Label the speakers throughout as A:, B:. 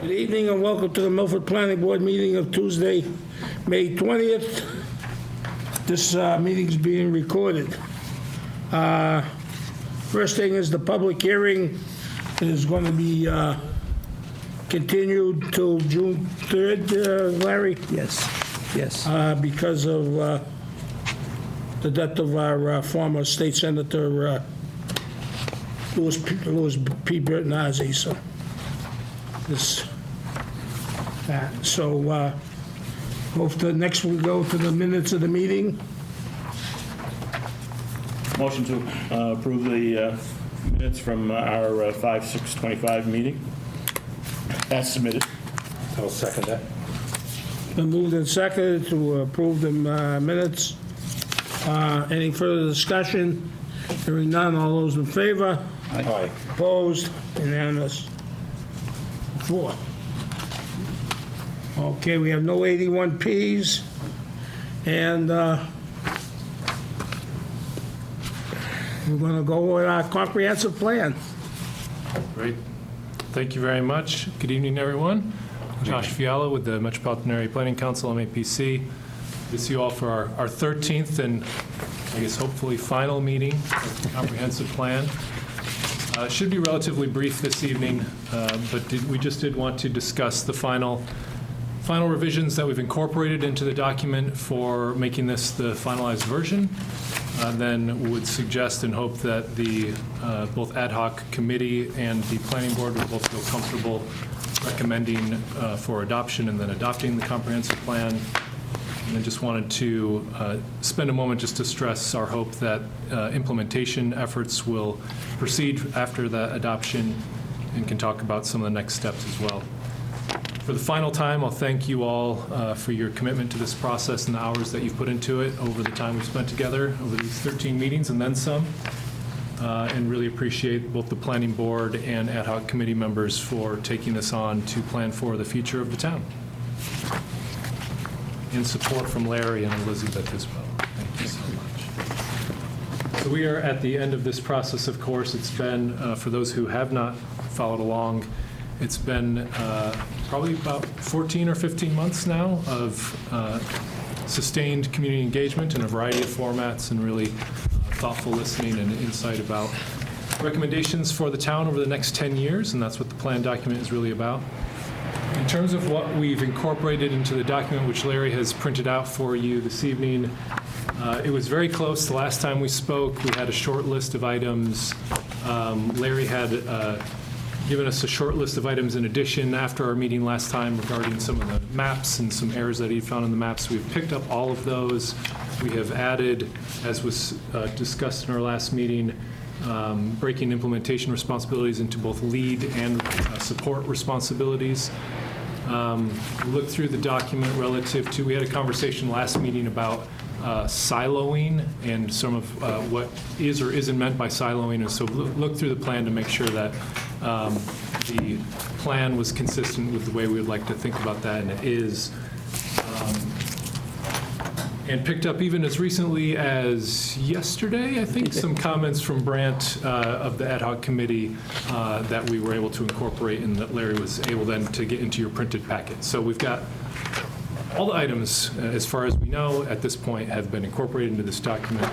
A: Good evening and welcome to the Milford Planning Board meeting of Tuesday, May 20th. This meeting is being recorded. First thing is the public hearing is going to be continued till June 3rd, Larry,
B: Yes, yes.
A: because of the death of our former state senator, Louis P. Bertnazzi, so this, next we go to the minutes of the meeting.
C: Motion to approve the minutes from our 5/6/25 meeting as submitted.
D: I'll second that.
A: Been moved and seconded to approve the minutes. Any further discussion? Hearing none, all those in favor?
D: Aye.
A: Opposed? Unanimous. 4. Okay, we have no 81Ps, and we're going to go with our comprehensive plan.
E: Great. Thank you very much. Good evening, everyone. Josh Fiala with the Metropolitan Area Planning Council, MAPC. Good to see you all for our 13th and I guess hopefully final meeting of the comprehensive plan. It should be relatively brief this evening, but we just did want to discuss the final revisions that we've incorporated into the document for making this the finalized version. Then would suggest and hope that the both ad hoc committee and the planning board will both feel comfortable recommending for adoption and then adopting the comprehensive plan. And then just wanted to spend a moment just to stress our hope that implementation efforts will proceed after that adoption and can talk about some of the next steps as well. For the final time, I'll thank you all for your commitment to this process and the hours that you've put into it over the time we've spent together over these 13 meetings and then some. And really appreciate both the planning board and ad hoc committee members for taking this on to plan for the future of the town. In support from Larry and Elizabeth as well. Thank you so much. So we are at the end of this process, of course. It's been, for those who have not followed along, it's been probably about 14 or 15 months now of sustained community engagement in a variety of formats and really thoughtful listening and insight about recommendations for the town over the next 10 years, and that's what the plan document is really about. In terms of what we've incorporated into the document, which Larry has printed out for you this evening, it was very close. The last time we spoke, we had a short list of items. Larry had given us a short list of items in addition after our meeting last time regarding some of the maps and some errors that he found in the maps. We've picked up all of those. We have added, as was discussed in our last meeting, breaking implementation responsibilities into both lead and support responsibilities. We looked through the document relative to, we had a conversation last meeting about siloing and some of what is or isn't meant by siloing, and so looked through the plan to make sure that the plan was consistent with the way we would like to think about that, and it is. And picked up even as recently as yesterday, I think, some comments from Brant of the ad hoc committee that we were able to incorporate and that Larry was able then to get into your printed packet. So we've got all the items, as far as we know, at this point have been incorporated into this document.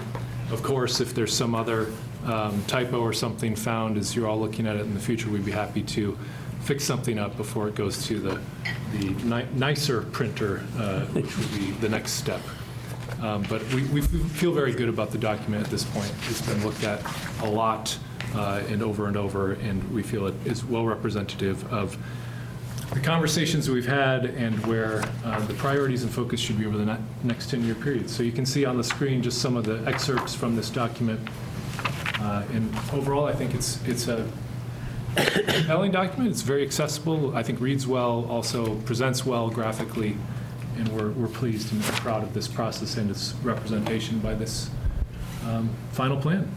E: Of course, if there's some other typo or something found as you're all looking at it in the future, we'd be happy to fix something up before it goes to the nicer printer, which would be the next step. But we feel very good about the document at this point. It's been looked at a lot and over, and we feel it is well representative of the conversations we've had and where the priorities and focus should be over the next 10-year period. So you can see on the screen just some of the excerpts from this document. And overall, I think it's a compelling document. It's very accessible. I think reads well, also presents well graphically. And we're pleased and proud of this process and its representation by this final plan.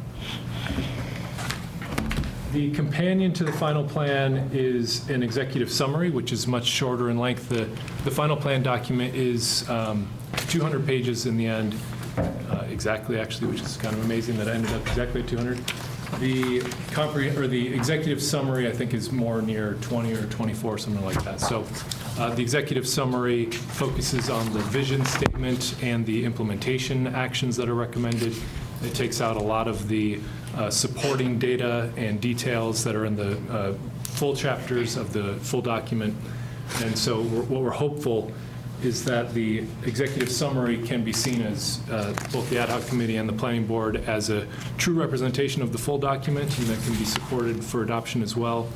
E: The companion to the final plan is an executive summary, which is much shorter in length. The final plan document is 200 pages in the end, exactly, actually, which is kind of amazing that I ended up exactly at 200. The the executive summary, I think, is more near 20 or 24, something like that. So the executive summary focuses on the vision statement and the implementation actions that are recommended. It takes out a lot of the supporting data and details that are in the full chapters of the full document. And so what we're hopeful is that the executive summary can be seen as both the ad hoc committee and the planning board as a true representation of the full document, and that can be supported for adoption as well.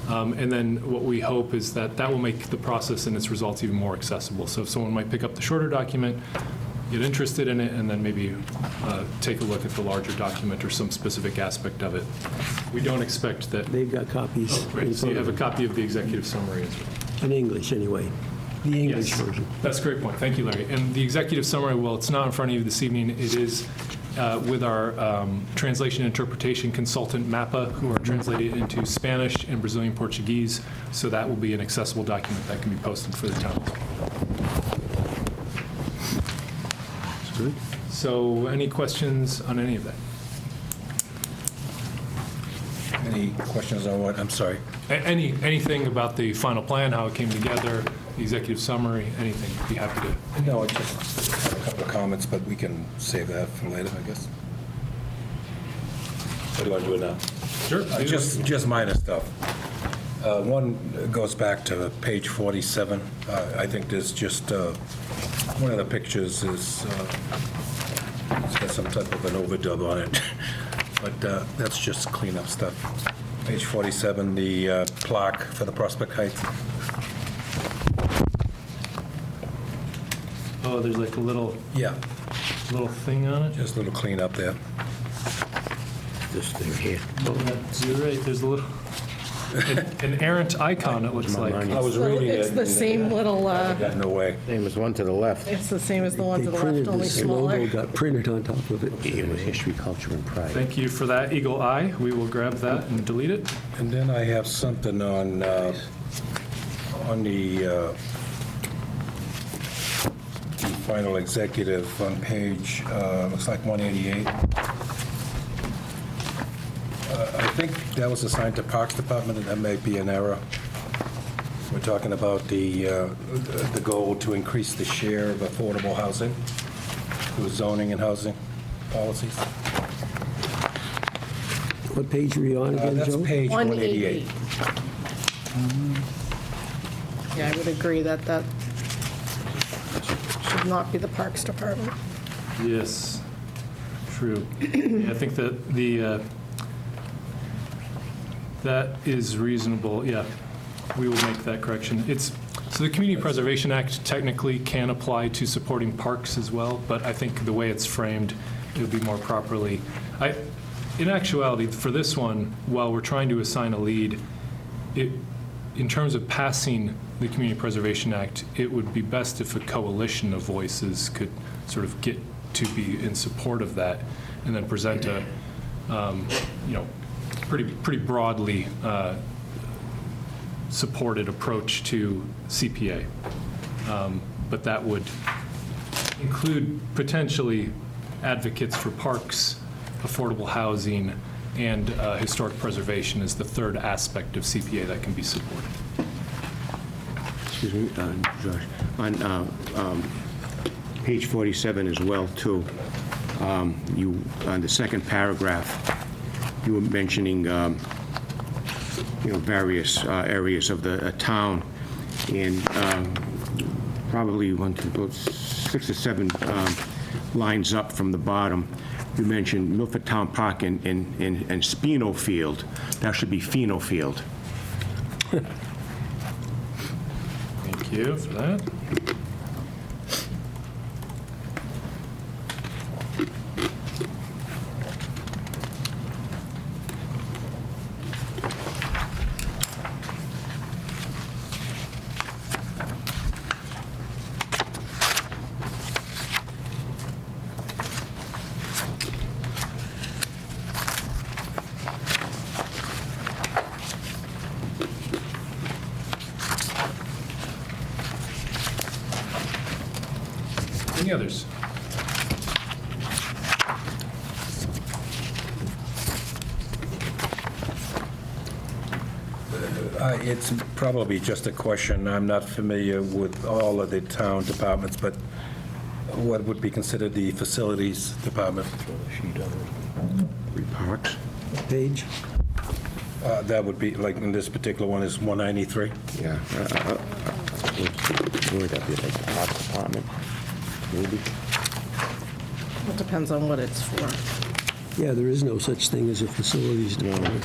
E: And then what we hope is that that will make the process and its results even more accessible. So if someone might pick up the shorter document, get interested in it, and then maybe take a look at the larger document or some specific aspect of it. We don't expect that.
B: They've got copies.
E: Right, so you have a copy of the executive summary as well.
B: In English, anyway. The English
E: Yes,
B: version.
E: that's a great point. Thank you, Larry. And the executive summary, well, it's not in front of you this evening. It is with our translation interpretation consultant, MAPA, who are translated into Spanish and Brazilian Portuguese. So that will be an accessible document that can be posted for the town.
B: Good.
E: So any questions on any of that?
D: Any questions on what? I'm sorry.
E: Anything about the final plan, how it came together, the executive summary, anything? Be happy to.
D: No, I just have a couple of comments, but we can save that for later, I guess. What do you want to do now?
E: Sure.
D: Just minor stuff. One goes back to page 47. I think there's just, one of the pictures is, it's got some type of an overdub on it, but that's just cleanup stuff. Page 47, the plaque for the Prospect Heights.
E: Oh, there's like a little
D: Yeah,
E: thing on it?
D: just a little cleanup there.
B: This thing here.
E: You're right, there's a little, an errant icon, it looks like.
D: I was reading it.
F: It's the same little,
D: Got no way.
G: Same as one to the left.
F: it's the same as the one to
B: They
F: the
B: printed
F: left, only
B: this logo,
F: smaller.
B: got printed on top of it.
G: It was history, culture, and pride.
E: Thank you for that eagle eye. We will grab that and delete it.
D: And then I have something on the final executive on page, looks like 188. I think that was assigned to Parks Department, and that may be an error. We're talking about the goal to increase the share of affordable housing through zoning and housing policies.
B: What page are you on again,
D: That's
B: Joe?
D: page
F: 188.
D: 188.
F: Yeah, I would agree that that should not be the Parks Department.
E: Yes, true. I think that that is reasonable, yeah. We will make that correction. So the Community Preservation Act technically can apply to supporting parks as well, but I think the way it's framed, it would be more properly. In actuality, for this one, while we're trying to assign a lead, in terms of passing the Community Preservation Act, it would be best if a coalition of voices could sort of get to be in support of that and then present a, pretty broadly supported approach to CPA. But that would include potentially advocates for parks, affordable housing, and historic preservation as the third aspect of CPA that can be supported.
G: Excuse me, Josh. On page 47 as well, too, you, on the second paragraph, you were mentioning, various areas of the town, and probably 6 or 7 lines up from the bottom, you mentioned Milford Town Park and Spino Field. That should be Pheno Field.
E: Thank you for that. Any others?
D: It's probably just a question. I'm not familiar with all of the town departments, but what would be considered the facilities department?
G: Three parks.
B: Page?
D: That would be, like, in this particular one is 193?
G: Yeah. Would that be like the parks department, maybe?
F: It depends on what it's for.
B: Yeah, there is no such thing as a facilities department.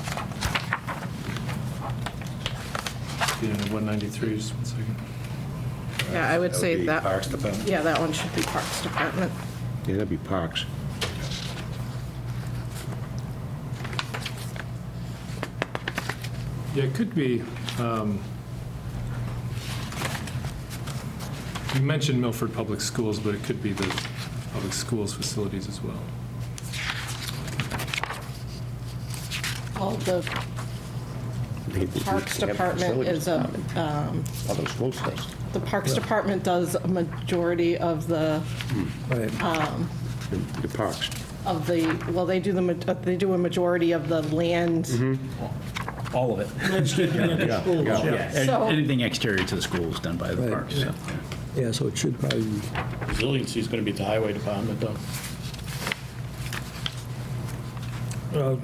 E: You know, 193, just 1 second.
F: Yeah, I would say
D: be
F: that,
D: Parks Department?
F: yeah, that one should be Parks Department.
G: Yeah, that'd be parks.
E: Yeah, it could be, you mentioned Milford Public Schools, but it could be the public schools facilities as well.
F: All the Parks Department is a,
G: Public schools does.
F: the Parks Department does a majority of the,
B: Right.
G: The parks.
F: well, they do they do a majority of the land.
H: All of it.
A: Landscaping at the schools, yeah.
F: So-
H: Anything exterior to the school is done by the
B: Right.
H: parks. so.
B: Yeah, so it should probably,
C: Resiliency is going to be at the highway department, though.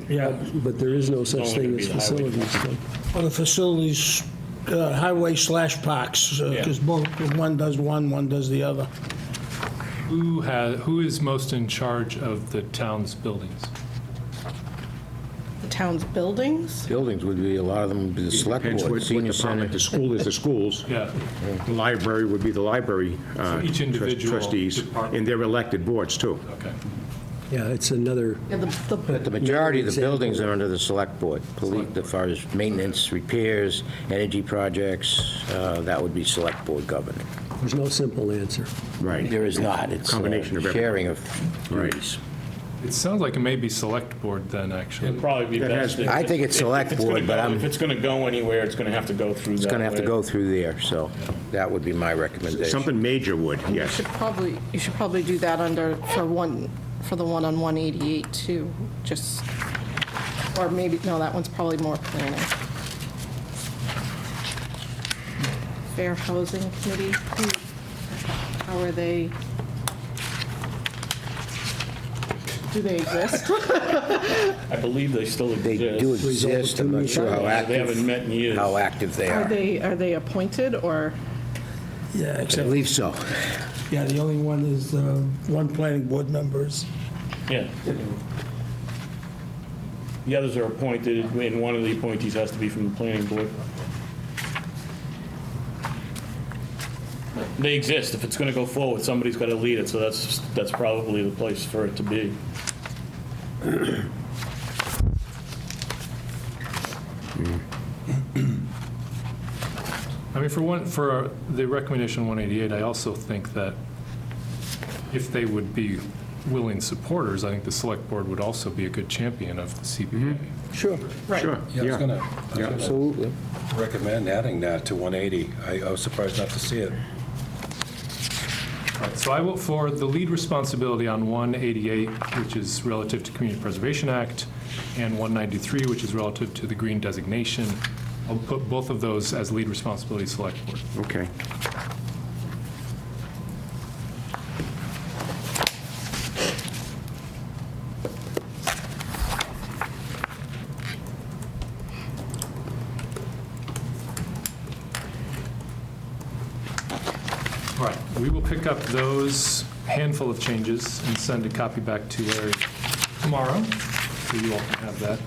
A: Yeah,
B: but there is no such
C: only
B: thing
C: gonna
B: as
C: be the highway
B: facilities.
A: for the facilities, highway/parks, because both, one does one does the other.
E: Who is most in charge of the town's buildings?
F: The town's buildings?
G: Buildings would be, a lot of them would be the select board, senior center, the school is the schools.
E: Yeah,
G: The library would be the library
E: each individual
G: trustees,
E: department-
G: and they're elected boards, too.
E: okay.
B: Yeah, it's another,
F: Yeah,
I: But the majority of the
B: Example.
I: buildings are under the select board. Police, as far as maintenance, repairs, energy projects, that would be select board government.
B: there's no simple answer.
G: Right.
I: There is not. It's
G: Combination of everything.
I: sharing of
G: Right.
I: duties.
E: It sounds like it may be select board then, actually.
C: It'd probably be
G: That has
C: best.
G: been-
C: if-
I: I think it's
C: if
I: select
C: it's gonna
I: board, but
C: go-
I: I'm-
C: If it's going to go anywhere, it's going to have to go through that.
I: It's going to have to
C: way.
I: go through there, so that would be my recommendation.
G: Something major would,
F: You
G: yes.
F: should probably do that for the one on 188 too, just, or maybe, no, that one's probably more planning. Fair Housing Committee, how are they? Do they exist?
C: I believe they still
I: They
C: exist.
I: do exist. I'm not sure how
C: They haven't met in years.
I: active they
F: Are
I: are.
F: they appointed, or?
A: Yeah,
I: I
A: except,
I: believe so.
A: yeah, the only one is one planning board members.
C: Yeah. The others are appointed, and one of the appointees has to be from the planning board. They exist. If it's going to go forward, somebody's got to lead it, so that's probably the place for it to be.
E: I mean, for the recommendation 188, I also think that if they would be willing supporters, I think the select board would also be a good champion of the CBA.
B: Sure.
F: Right.
G: Sure,
D: Yeah, I was
G: yeah.
D: going to
I: Absolutely.
D: recommend adding that to 180. I was surprised not to see it.
E: Right, so I will, for the lead responsibility on 188, which is relative to Community Preservation Act, and 193, which is relative to the green designation, I'll put both of those as lead responsibility select board.
G: Okay.
E: All right, we will pick up those handful of changes and send a copy back to Larry tomorrow, so you all can have that.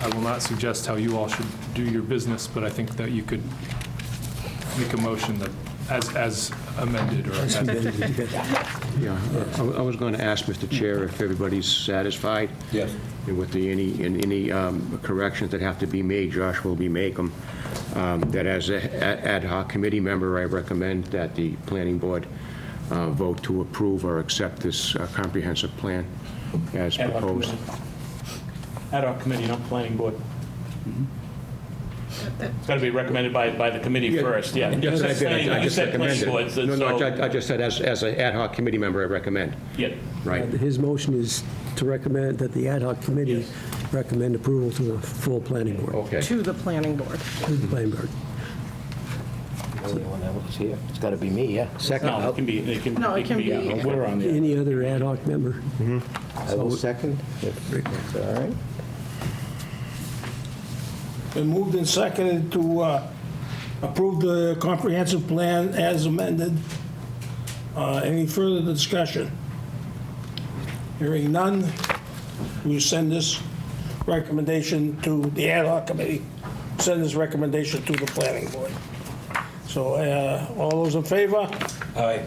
E: I will not suggest how you all should do your business, but I think that you could make a motion that, as amended or as
G: Yeah, I was going to ask, Mr. Chair, if everybody's satisfied.
D: Yes.
G: And with any corrections that have to be made, Josh will make them. That as an ad hoc committee member, I recommend that the planning board vote to approve or accept this comprehensive plan as
C: Ad hoc
G: proposed.
C: committee. Ad hoc committee, not planning board. It's got to be recommended by the committee first, yeah.
G: I just recommend
C: Board, so-
G: it. No, I just said as an ad hoc committee member, I recommend.
C: Yeah.
G: Right.
B: His motion is to recommend that the ad hoc committee recommend approval to the full planning board.
I: Okay.
F: To the planning board.
B: To the planning board.
I: Only one that was here. It's got to be me, yeah. Second.
C: No, it can be,
F: No, it can be-
C: We're on there.
B: Any other ad hoc member?
I: I will second, if that's all right.
A: Been moved and seconded to approve the comprehensive plan as amended. Any further discussion? Hearing none, we send this recommendation to the ad hoc committee, send this recommendation to the planning board. So all those in favor?
D: Aye.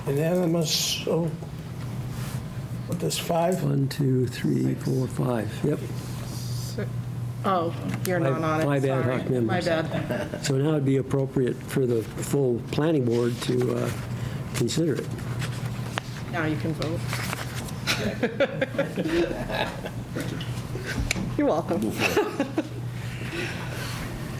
A: Unanimous, so, what, this 5?
B: 1, 2, 3, 4, 5. Yep.
F: Oh, you're not on it,
B: Five ad
F: sorry.
B: hoc
F: My
B: members.
F: bad.
B: So now it'd be appropriate for the full planning board to consider it.
F: Now you can vote. You're welcome.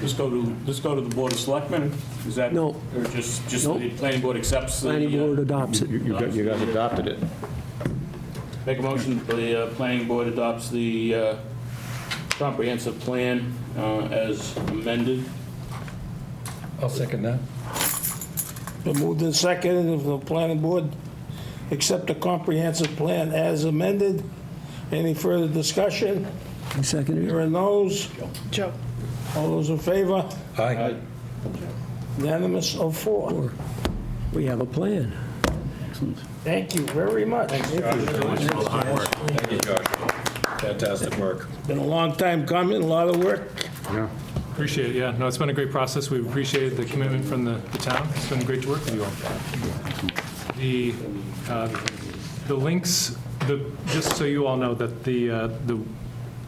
C: Just go to the Board of Selectmen? Is that?
B: No.
C: Or just
B: Nope.
C: the planning board accepts the?
B: Planning board adopts it.
I: You guys adopted it.
C: Make a motion, the planning board adopts the comprehensive plan as amended.
D: I'll second that.
A: Been moved and seconded, if the planning board accept the comprehensive plan as amended. Any further discussion?
B: You seconded it?
A: Hearing those,
F: Joe.
A: all those in favor?
D: Aye.
A: Unanimous of 4.
B: We have a plan.
A: Thank you very much.
D: Thank you, Josh. Fantastic work.
A: Been a long time coming, a lot of work.
G: Yeah.
E: Appreciate it, yeah. No, it's been a great process. We've appreciated the commitment from the town. It's been great to work with you all. The links, just so you all know, that the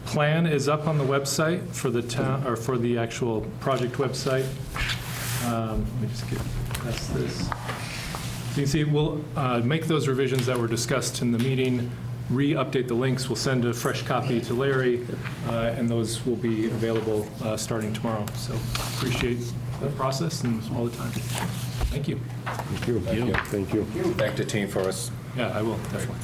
E: plan is up on the website for the town, or for the actual project website. Let me just get past this. So you can see, we'll make those revisions that were discussed in the meeting, re-update the links. We'll send a fresh copy to Larry, and those will be available starting tomorrow. So appreciate the process and all the time. Thank you.
G: Thank you. Thank you.
D: Thank the team for us.
E: Yeah, I will, definitely.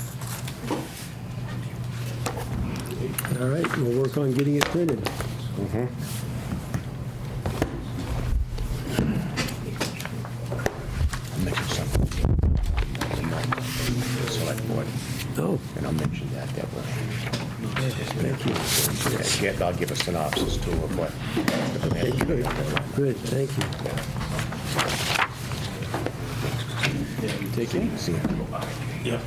B: All right, we'll work on getting it printed.
I: I'll mention something. Select board,
B: Oh,
I: and I'll mention that way.
B: thank you.
I: Yeah, I'll give a synopsis too of what.
B: Good, thank you.
I: Take it easy.
C: Yeah.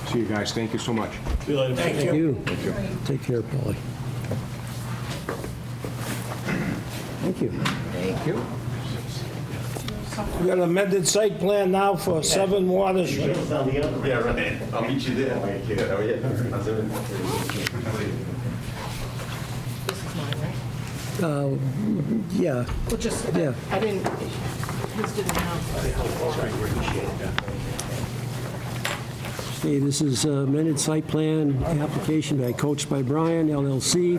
G: See you guys. Thank you so much.
C: See you later.
A: Thank
B: Thank
A: you.
B: you. Take care, Polly. Thank you.
I: Thank you.
A: We got an amended site plan now for 7 Water Street.
J: Yeah, right. I'll meet you there. My kid. Oh, yeah.
F: This is mine, right?
B: Yeah,
F: Well, just,
B: Yeah.
F: I didn't, his didn't have.
B: okay, this is amended site plan application by Coached by Brian LLC.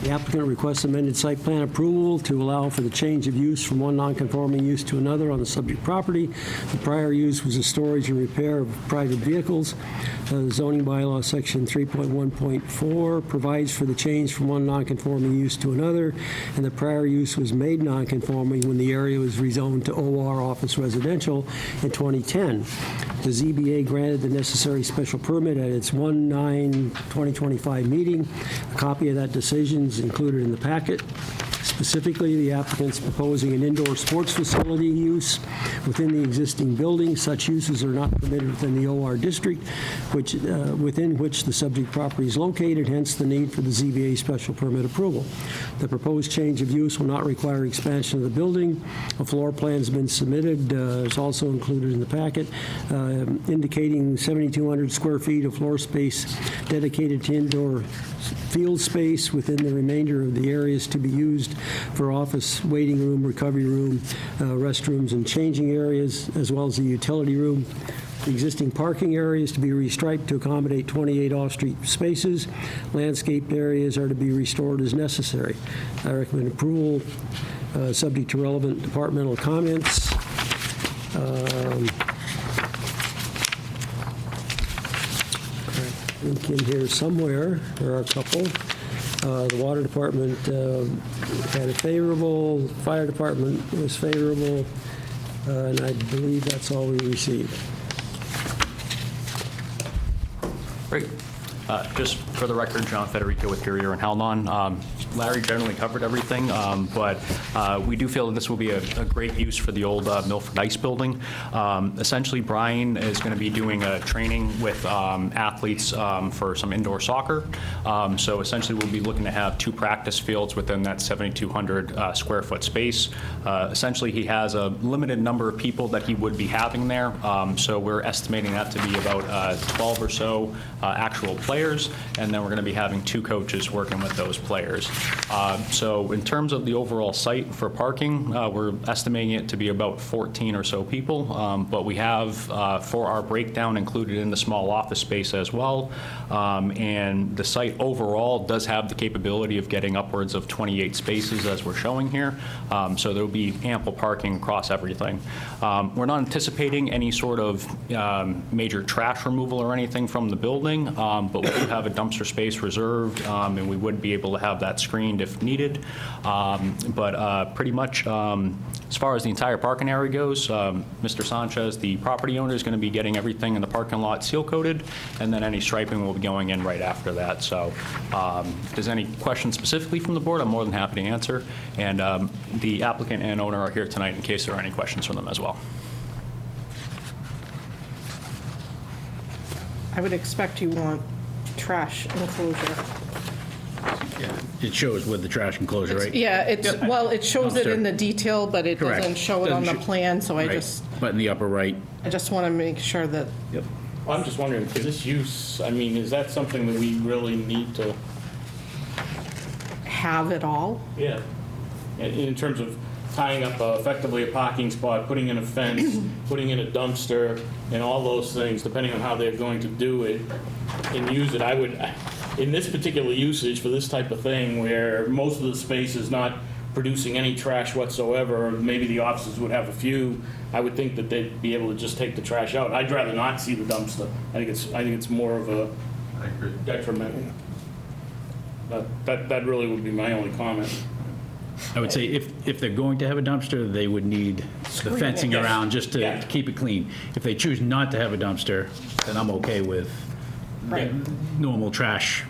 B: The applicant requests amended site plan approval to allow for the change of use from one nonconforming use to another on the subject property. The prior use was the storage and repair of private vehicles. The zoning bylaw section 3.1.4 provides for the change from one nonconforming use to another, and the prior use was made nonconforming when the area was rezoned to OR office residential in 2010. The ZBA granted the necessary special permit at its 1/9/2025 meeting. A copy of that decision is included in the packet. Specifically, the applicant's proposing an indoor sports facility use within the existing building. Such uses are not permitted within the OR district, within which the subject property is located, hence the need for the ZBA special permit approval. The proposed change of use will not require expansion of the building. A floor plan has been submitted, is also included in the packet, indicating 7,200 square feet of floor space dedicated to indoor field space within the remainder of the areas to be used for office, waiting room, recovery room, restrooms, and changing areas, as well as the utility room. The existing parking areas to be restriped to accommodate 28 off-street spaces. Landscaped areas are to be restored as necessary. I recommend approval, subject to relevant departmental comments. think in here somewhere, there are a couple. The water department had a favorable, fire department was favorable, and I believe that's all we received.
K: Great. Just for the record, John Federico with Perrier and Halnon. Larry generally covered everything, but we do feel that this will be a great use for the old Milford Ice Building. Essentially, Brian is going to be doing a training with athletes for some indoor soccer. So essentially, we'll be looking to have 2 practice fields within that 7,200 square foot space. Essentially, he has a limited number of people that he would be having there. So we're estimating that to be about 12 or so actual players, and then we're going to be having 2 coaches working with those players. So in terms of the overall site for parking, we're estimating it to be about 14 or so people, but we have for our breakdown included in the small office space as well, and the site overall does have the capability of getting upwards of 28 spaces as we're showing here, so there will be ample parking across everything. We're not anticipating any sort of major trash removal or anything from the building, but we do have a dumpster space reserved, and we would be able to have that screened if needed. But pretty much, as far as the entire parking area goes, Mr. Sanchez, the property owner, is going to be getting everything in the parking lot seal-coated, and then any striping will be going in right after that. So if there's any questions specifically from the board, I'm more than happy to answer. And the applicant and owner are here tonight in case there are any questions from them as well.
F: I would expect you want trash enclosure.
H: It shows with the trash enclosure, right?
F: Yeah, well, it shows it in the detail, but it
H: Correct.
F: doesn't show it on the
H: Doesn't show-
F: plan, so I
H: Right. But in the upper right,
F: just want to make sure that,
H: yep.
C: I'm just wondering, for this use, I mean, is that something that we really need to,
F: have it all.
C: yeah, in terms of tying up effectively a parking spot, putting in a fence, putting in a dumpster, and all those things, depending on how they're going to do it and use it, I would, in this particular usage for this type of thing, where most of the space is not producing any trash whatsoever, or maybe the offices would have a few, I would think that they'd be able to just take the trash out. I'd rather not see the dumpster. I think it's more of a detriment. But that really would be my only comment.
H: I would say if they're going to have a dumpster, they would need the fencing
C: Yes.
H: around just to
C: Yeah.
H: keep it clean. If they choose not to have a dumpster, then I'm okay with normal trash.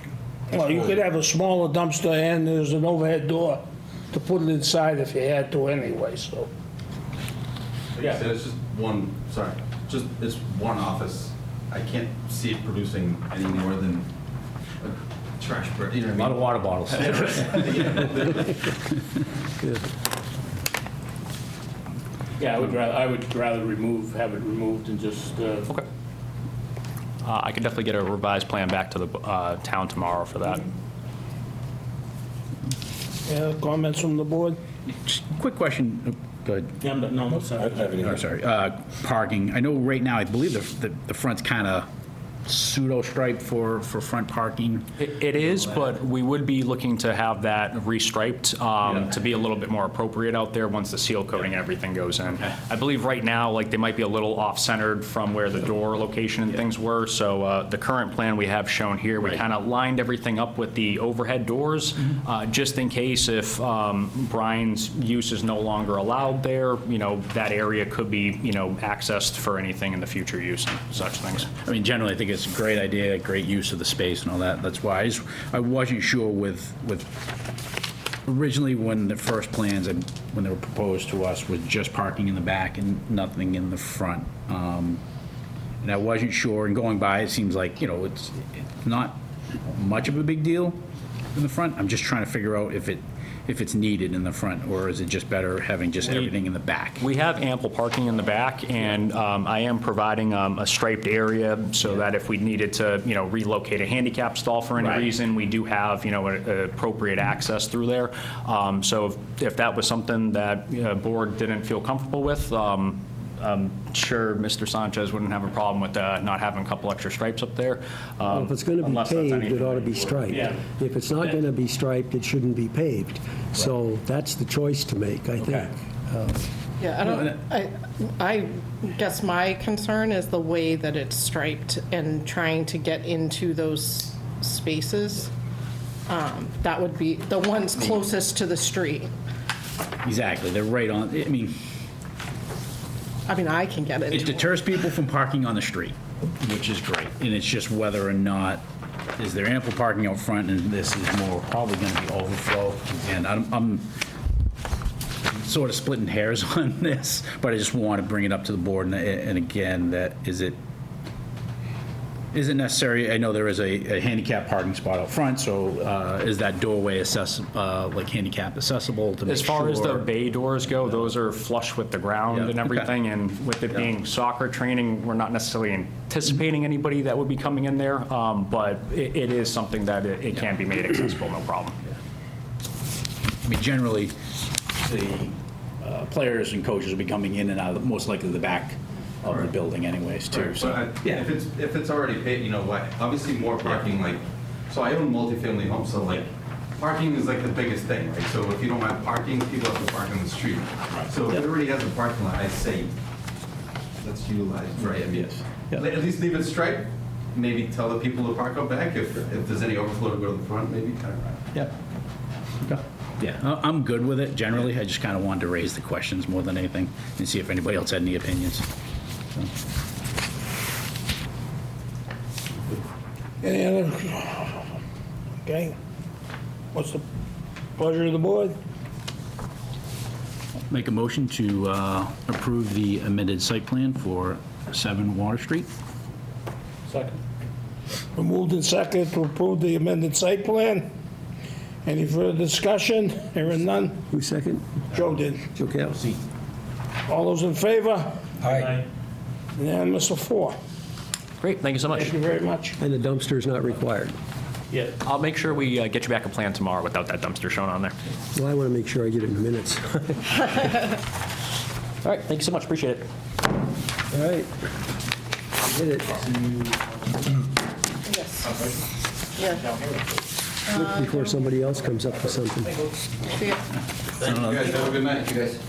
A: Well, you could have a smaller dumpster and there's an overhead door to put it inside if you had to anyway, so.
J: Like I said, it's just one, sorry, it's one office. I can't see it producing any more than a trash, you know
H: A
J: what
H: lot
J: I
H: of
J: mean?
H: water bottles.
C: Yeah, I would rather have it removed and just,
K: Okay. I can definitely get a revised plan back to the town tomorrow for that.
A: Yeah, comments from the board?
H: Quick question. Go ahead.
C: yeah, no, sorry.
H: Oh, sorry. Parking. I know right now, I believe the front's kind of pseudo-striped for front parking.
K: It is, but we would be looking to have that restriped to be a little bit more appropriate out there once the seal coating and everything goes in. I believe right now, like, they might be a little off-centered from where the door location and things were, so the current plan we have shown here, we kind of lined everything up with the overhead doors, just in case if Brian's use is no longer allowed there, you know, that area could be, you know, accessed for anything in the future use and such things.
H: I mean, generally, I think it's a great idea, great use of the space and all that. That's why I wasn't sure with originally when the first plans, when they were proposed to us, was just parking in the back and nothing in the front. And I wasn't sure, and going by, it seems like, you know, it's not much of a big deal in the front. I'm just trying to figure out if it's needed in the front, or is it just better having just everything in the back?
K: We have ample parking in the back, and I am providing a striped area so that if we needed to, you know, relocate a handicap stall for any
H: Right.
K: reason, we do have, you know, appropriate access through there. So if that was something that board didn't feel comfortable with, I'm sure Mr. Sanchez wouldn't have a problem with not having a couple extra stripes up there.
B: Well, if it's going to be
K: unless that's
B: paved,
K: anything
B: it ought to be
K: that we-
B: striped.
C: Yeah.
B: If it's not going to be striped, it shouldn't be paved. So that's the choice to make, I think.
F: Yeah, I guess my concern is the way that it's striped and trying to get into those spaces. That would be the ones closest to the street.
H: Exactly, they're right on, I mean,
F: I can get
H: it
F: into it.
H: deters people from parking on the street, which is great. And it's just whether or not, is there ample parking out front, and this is more probably going to be overflow. And I'm sort of splitting hairs on this, but I just want to bring it up to the board. And again, that is it necessary? I know there is a handicap parking spot out front, so is that doorway like handicap accessible to make
K: As far as the
H: sure-
K: bay doors go, those are flush with the ground
H: Yeah,
K: and
H: okay.
K: everything, and with it being soccer training, we're not necessarily anticipating anybody that would be coming in there, but it is something that it can be made accessible, no problem.
H: I mean, generally, the players and coaches will be coming in and out, most likely the back of the building anyways, too.
J: Right,
H: So,
J: but
H: yeah.
J: if it's already paid, you know what, obviously more parking, like, so I own multifamily homes, so like, parking is like the biggest thing, right? So if you don't have parking, people have to park on the street. So if it already has a parking lot, I say, let's utilize, right? I mean,
H: Yes. Yeah.
J: at least leave it striped, maybe tell the people to park out back, if there's any overflow to go to the front, maybe.
H: Yeah. Okay. Yeah, I'm good with it generally. I just kind of wanted to raise the questions more than anything and see if anybody else had any opinions. So,
A: Any other? Okay. What's the pleasure of the board?
H: Make a motion to approve the amended site plan for 7 Water Street.
C: Second.
A: We moved and seconded to approve the amended site plan. Any further discussion? Hearing none.
B: Who second?
A: Joe did.
B: Joe Calves.
A: All those in favor?
D: Aye.
A: Unanimous of 4.
K: Great, thank you so much.
A: Thank you very much.
B: And the dumpster is not required.
C: Yeah.
K: I'll make sure we get you back a plan tomorrow without that dumpster shown on there.
B: Well, I want to make sure I get it in minutes.
K: All right, thank you so much, appreciate it.
B: All right. Hit it.
F: Yes. Yeah.
B: Look before somebody else comes up with something.
F: See ya.
J: Thank you guys, have a good night, you guys.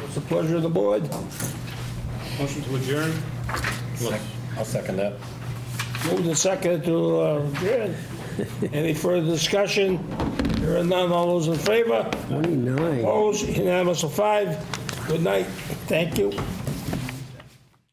A: It's the pleasure of the board.
C: Motion to adjourn?
D: I'll second that.
A: Moved and seconded to adjourn. Any further discussion? Hearing none. All those in favor?
B: 29.
A: Opposed? Unanimous of 5. Good night. Thank you.